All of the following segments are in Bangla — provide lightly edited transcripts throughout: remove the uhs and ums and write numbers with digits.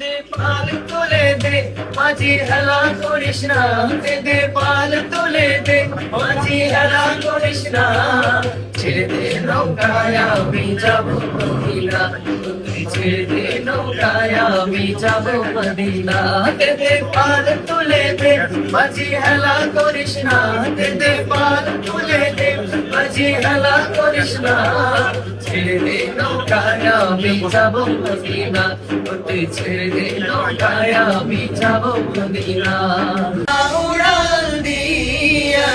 দে পাল তুলে দে মাঝি হেলা করিস না, দে পাল তুলে দে মাঝি হেলা করিস না, ছেড়ে দে নৌকায় আমি যাব মদিনা, ছেড়ে দে নৌকায় আমি যাব মদিনা। দে পাল তুলে দে মাঝি হেলা করিস না, দে পাল তুলে দে মাঝি হেলা করিস না, ছেড়ে দে নৌকায় আমি যাব মদিনা, ছেড়ে দে নৌকায় আমি যাব মদিনা। উড়াল দিয়া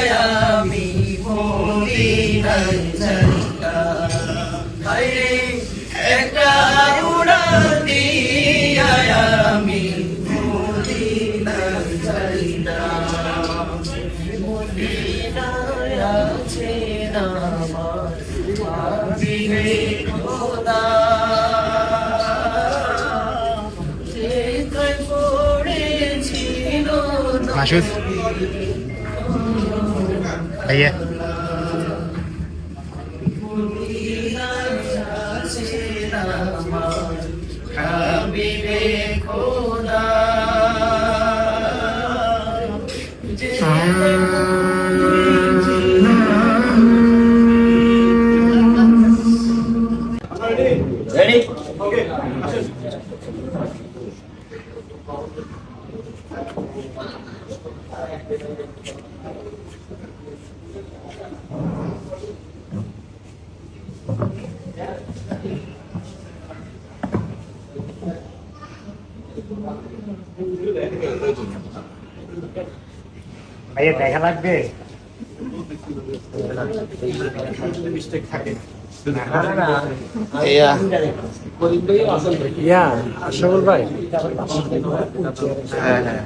আমি মদিনায় যাইতাম, হায়রে একটা উড়াল দিয়া আমি মদিনায় যাইতাম, মদিনায় আছে আমার হাবিবে খোদা। মাসুদ ভাইয়া হাবিবে খোদা Ready? Okay. ভাইয়া দেখা লাগবে। সকল ভাই হ্যাঁ হ্যাঁ